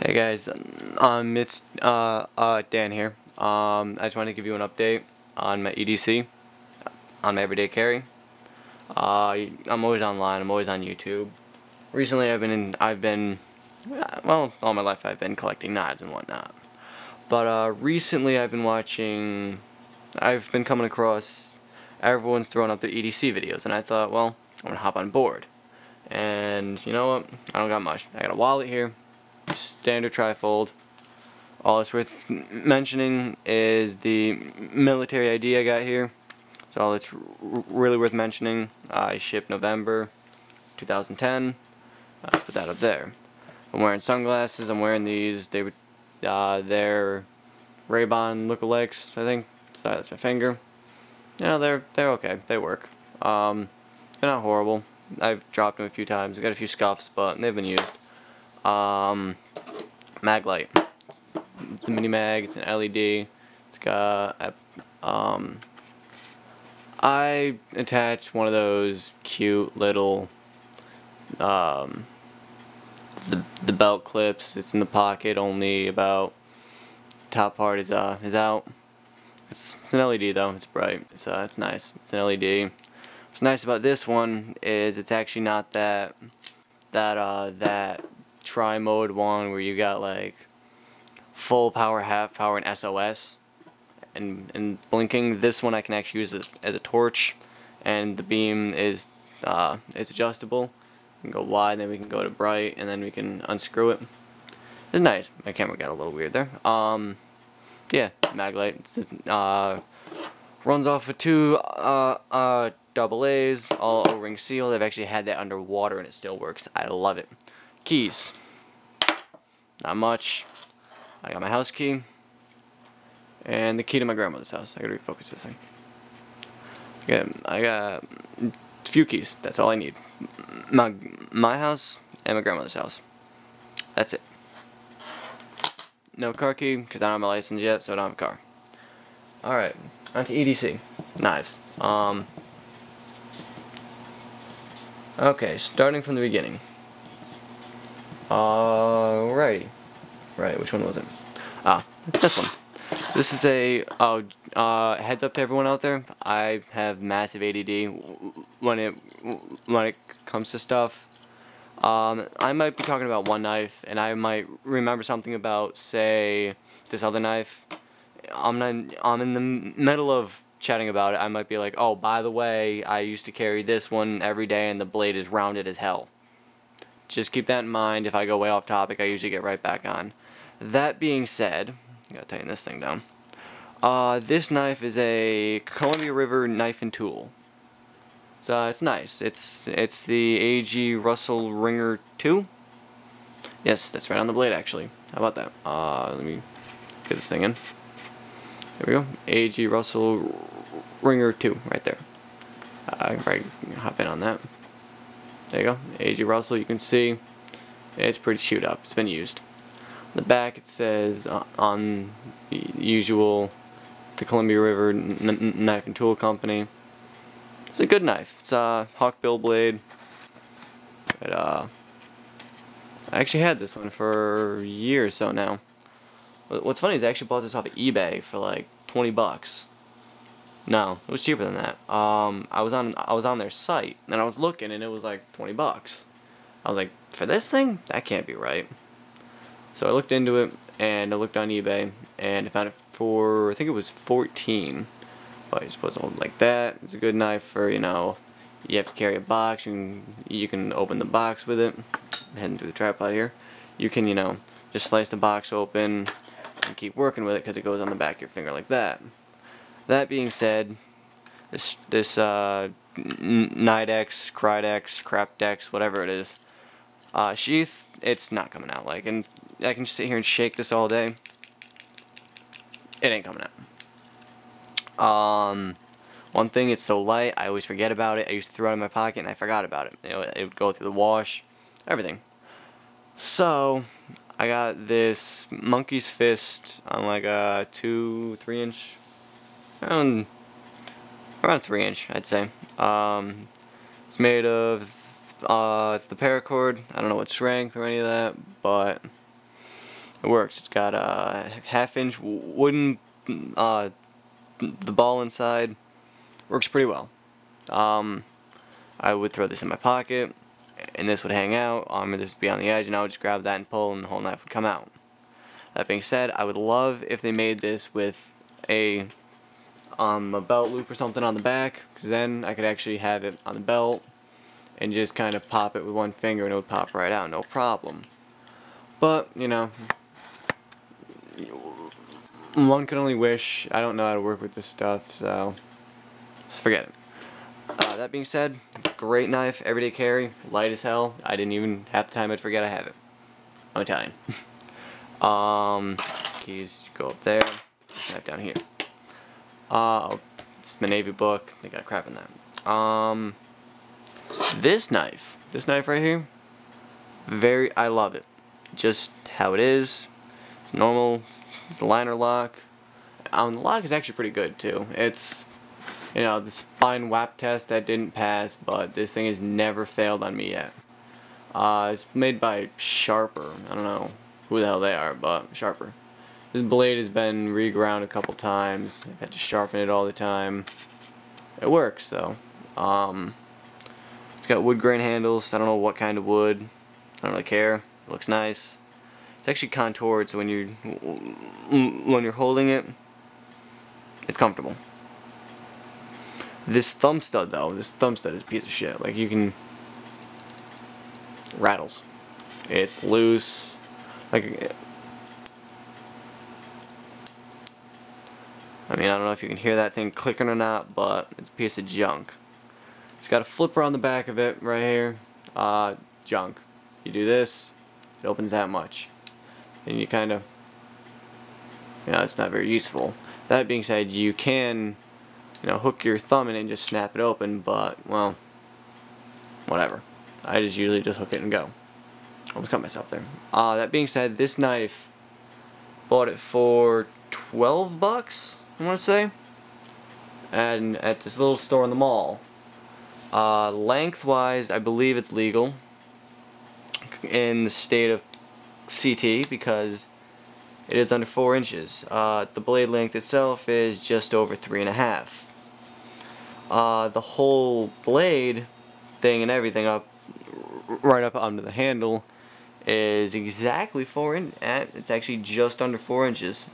Hey guys, it's Dan here. I just wanted to give you an update on my EDC, on my everyday carry. I'm always online. I'm always on YouTube. Recently, well, all my life I've been collecting knives and whatnot. But recently, I've been coming across everyone's throwing up their EDC videos, and I thought, well, I'm gonna hop on board. And you know what? I don't got much. I got a wallet here. Standard trifold. All it's worth mentioning is the military ID I got here. That's all it's really worth mentioning. I shipped November 2010. Let's put that up there. I'm wearing sunglasses. I'm wearing these. They're Ray-Ban lookalikes, I think. Sorry, that's my finger. Yeah, they're okay. They work. They're not horrible. I've dropped them a few times. I've got a few scuffs, but they've been used. Mag light. It's a mini mag. It's an LED. It's got I attached one of those cute little the belt clips. It's in the pocket. Only about top part is out. It's an LED though. It's bright. It's nice. It's an LED. What's nice about this one is it's actually not that tri-mode one where you got like full power, half power, and SOS and blinking. This one I can actually use as a torch, and the beam is it's adjustable. We can go wide, then we can go to bright, and then we can unscrew it. It's nice. My camera got a little weird there. Yeah, mag light. Runs off of two double A's, all O-ring sealed. I've actually had that underwater and it still works. I love it. Keys. Not much. I got my house key. And the key to my grandmother's house. I gotta refocus this thing. I got a few keys. That's all I need. My house and my grandmother's house. That's it. No car key, because I don't have my license yet, so I don't have a car. Alright, on to EDC. Knives. Okay, starting from the beginning. Alrighty. Right, which one was it? This one. This is a heads up to everyone out there. I have massive ADD when it comes to stuff. I might be talking about one knife, and I might remember something about, say, this other knife. I'm in the middle of chatting about it. I might be like, oh, by the way, I used to carry this one every day, and the blade is rounded as hell. Just keep that in mind. If I go way off topic, I usually get right back on. That being said, I gotta tighten this thing down. This knife is a Columbia River knife and tool. It's nice. It's the A.G. Russell Ringer 2. Yes, that's right on the blade actually. How about that? Let me get this thing in. There we go. A.G. Russell Ringer 2 right there. I can probably hop in on that. There you go. A.G. Russell, you can see it's pretty chewed up. It's been used. On the back it says on the usual, the Columbia River Knife and Tool Company. It's a good knife. It's a hawkbill blade. I actually had this one for a year or so now. What's funny is I actually bought this off of eBay for like 20 bucks. No, it was cheaper than that. I was on their site and I was looking and it was like 20 bucks. I was like, for this thing? That can't be right. So I looked into it and I looked on eBay and I found it for, I think it was 14. But you're supposed to hold it like that. It's a good knife for, you know, you have to carry a box, you can open the box with it. I'm heading through the tripod here. You can, you know, just slice the box open and keep working with it because it goes on the back of your finger like that. That being said, this Nidex, Cridex, Crapdex, whatever it is, sheath, it's not coming out. Like, and I can sit here and shake this all day. It ain't coming out. One thing, it's so light, I always forget about it. I used to throw it in my pocket and I forgot about it. You know, it would go through the wash, everything. So, I got this monkey's fist on like a 2-3 inch, around 3 inch, I'd say. It's made of the paracord. I don't know what strength or any of that, but It works. It's got a half-inch wooden the ball inside. Works pretty well. I would throw this in my pocket, and this would hang out. This would be on the edge, and I would just grab that and pull, and the whole knife would come out. That being said, I would love if they made this with a belt loop or something on the back, because then I could actually have it on the belt and just kind of pop it with one finger, and it would pop right out, no problem. But, you know, one can only wish. I don't know how to work with this stuff, so just forget it. That being said, great knife, everyday carry, light as hell. I didn't even, half the time I'd forget I have it. I'm Italian. Keys go up there, knife down here. It's my Navy book, they got crap in that. This knife right here, I love it. Just how it is. It's normal, it's the liner lock. The lock is actually pretty good too. It's, you know, the spine WAP test that didn't pass, but this thing has never failed on me yet. It's made by Sharper. I don't know who the hell they are, but Sharper. This blade has been reground a couple times. I've had to sharpen it all the time. It works though. It's got wood grain handles. I don't know what kind of wood. I don't really care. It looks nice. It's actually contoured, so when you're holding it, it's comfortable. This thumb stud though, this thumb stud is a piece of shit. Like, you can, rattles. It's loose. Like, I mean, I don't know if you can hear that thing clicking or not, but it's a piece of junk. It's got a flipper on the back of it right here. Junk. You do this, it opens that much. And you kind of, you know, it's not very useful. That being said, you can, you know, hook your thumb in and just snap it open, but, well, whatever. I just usually just hook it and go. Almost cut myself there. That being said, this knife, bought it for 12 bucks, I want to say, and at this little store in the mall. Lengthwise, I believe it's legal in the state of CT because it is under 4 inches. The blade length itself is just over 3.5. The whole blade thing and everything up right up onto the handle is exactly 4 inches. It's actually just under 4 inches.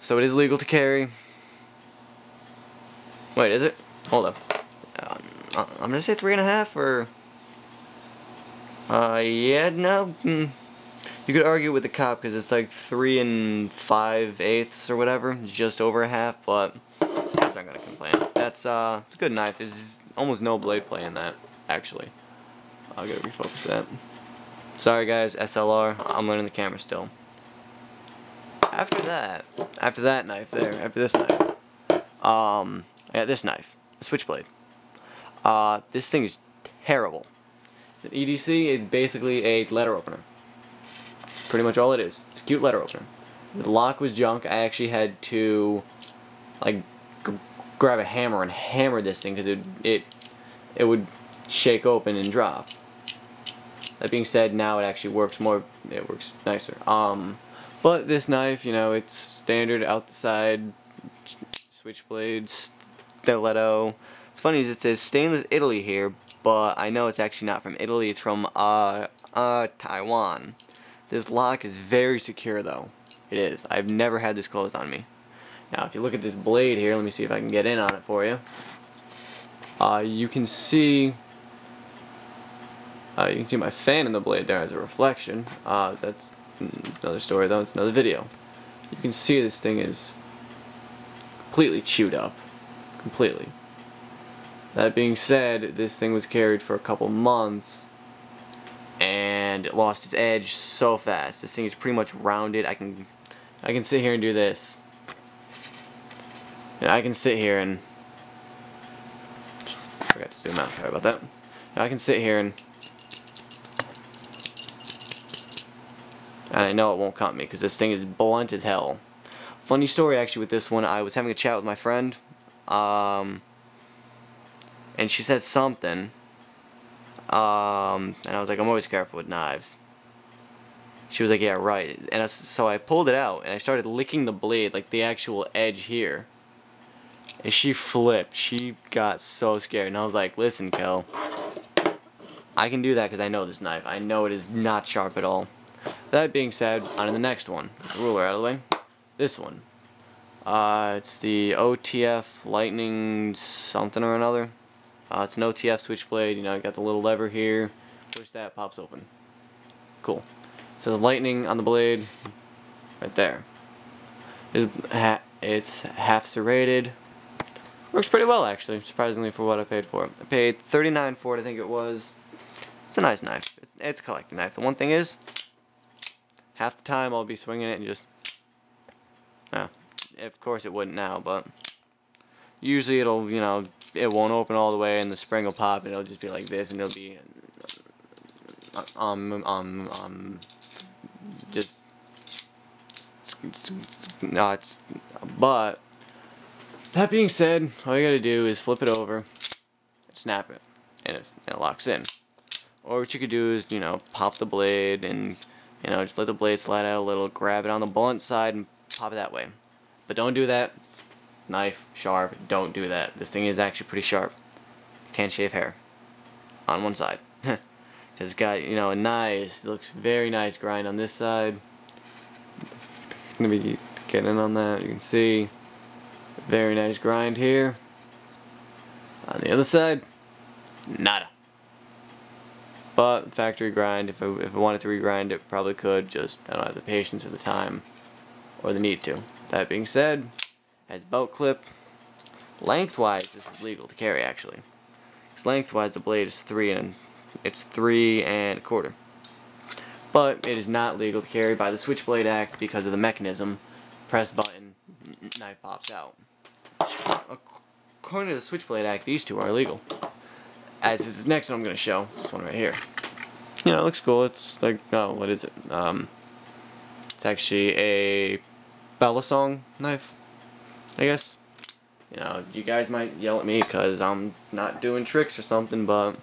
So it is legal to carry. Wait, is it? Hold up. I'm gonna say 3.5 or. Yeah, no. You could argue with the cop because it's like 3 5/8 or whatever. It's just over a half, but I'm not gonna complain. That's it's a good knife. There's almost no blade play in that, actually. I'll gotta refocus that. Sorry guys, SLR. I'm learning the camera still. After that knife there, after this knife, I got this knife, a switchblade. This thing is terrible. It's an EDC. It's basically a letter opener. Pretty much all it is. It's a cute letter opener. The lock was junk. I actually had to like grab a hammer and hammer this thing because it would shake open and drop. That being said, now it actually works more. It works nicer. But this knife, you know, it's standard out the side switchblade stiletto. It's funny is it says stainless Italy here, but I know it's actually not from Italy. It's from Taiwan. This lock is very secure though. It is. I've never had this closed on me. Now, if you look at this blade here, let me see if I can get in on it for you. You can see my fan in the blade there as a reflection. That's another story though. It's another video. You can see this thing is completely chewed up. Completely. That being said, this thing was carried for a couple months and it lost its edge so fast. This thing is pretty much rounded. I can sit here and do this. And I can sit here and forgot to zoom out, sorry about that. Now I can sit here and I know it won't cut me because this thing is blunt as hell. Funny story actually with this one, I was having a chat with my friend, and she said something, and I was like, I'm always careful with knives. She was like, yeah, right. And so I pulled it out, and I started licking the blade, like the actual edge here. And she flipped. She got so scared. And I was like, listen, Kel, I can do that because I know this knife. I know it is not sharp at all. That being said, on to the next one. The ruler out of the way. This one. It's the OTF Lightning something or another. It's an OTF switchblade. You know, you got the little lever here. Push that, pops open. Cool. It says lightning on the blade. Right there. It's half serrated. Works pretty well, actually, surprisingly, for what I paid for it. I paid $39 for it, I think it was. It's a nice knife. It's a collecting knife. The one thing is, half the time I'll be swinging it and just... of course it wouldn't now, but... Usually it'll, you know, it won't open all the way and the spring will pop and it'll just be like this and it'll be... just... nuts. But... that being said, all you gotta do is flip it over, snap it, and it locks in. Or what you could do is, you know, pop the blade and, you know, just let the blade slide out a little, grab it on the blunt side and pop it that way. But don't do that. It's knife, sharp, don't do that. This thing is actually pretty sharp. Can't shave hair on one side. It's got, you know, a nice, it looks very nice grind on this side. Gonna be getting in on that, you can see. Very nice grind here. On the other side, nada. But factory grind, if I wanted to regrind it, probably could. Just I don't have the patience or the time or the need to. That being said, has belt clip. Lengthwise, this is legal to carry actually. Because lengthwise, the blade is 3 1/4. But it is not legal to carry by the Switchblade Act because of the mechanism. Press button, knife pops out. According to the Switchblade Act, these two are illegal. As is this next one I'm going to show. This one right here. You know, it looks cool. It's like, oh, what is it? It's actually a Bellasong knife, I guess. You know, you guys might yell at me because I'm not doing tricks or something, but,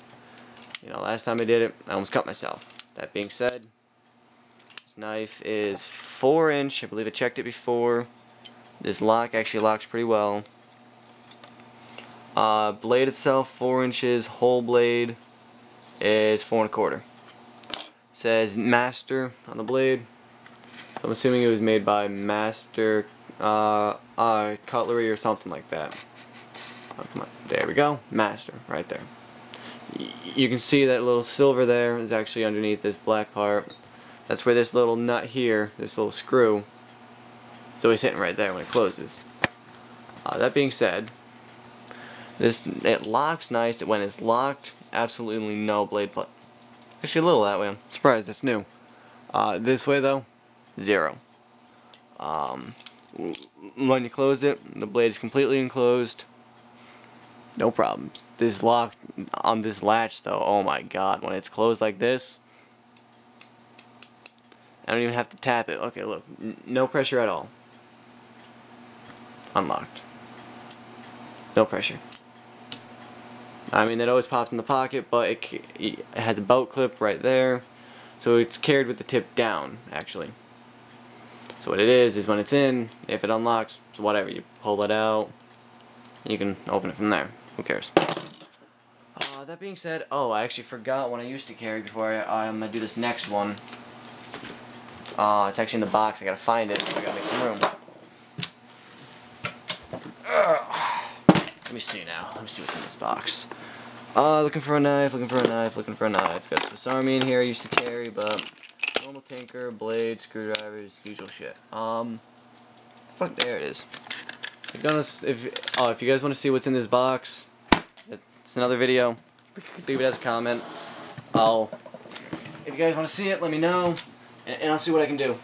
you know, last time I did it, I almost cut myself. That being said, this knife is 4-inch. I believe I checked it before. This lock actually locks pretty well. Blade itself 4 inches. Whole blade is 4 1/4. Says Master on the blade. So I'm assuming it was made by Master Cutlery or something like that. Oh, come on. There we go. Master right there. You can see that little silver there is actually underneath this black part. That's where this little nut here, this little screw, it's always hitting right there when it closes. That being said, it locks nice. When it's locked, absolutely no blade flip. Actually a little that way. I'm surprised that's new. This way though, 0. When you close it, the blade is completely enclosed. No problems. This lock on this latch though, oh my god, when it's closed like this, I don't even have to tap it. Okay, look, no pressure at all. Unlocked. No pressure. I mean, it always pops in the pocket, but it has a belt clip right there, so it's carried with the tip down, actually. So what it is when it's in, if it unlocks, so whatever, you pull it out, you can open it from there. Who cares? That being said, oh, I actually forgot what I used to carry before I'm gonna do this next one. It's actually in the box. I gotta find it. I gotta make some room. Let me see now. Let me see what's in this box. Looking for a knife. Looking for a knife. Looking for a knife. Got a Swiss Army in here. I used to carry, but normal tinker, blade, screwdrivers, usual shit. Fuck, there it is. If you guys want to see what's in this box, it's another video. Leave it as a comment. If you guys want to see it, let me know, and I'll see what I can do.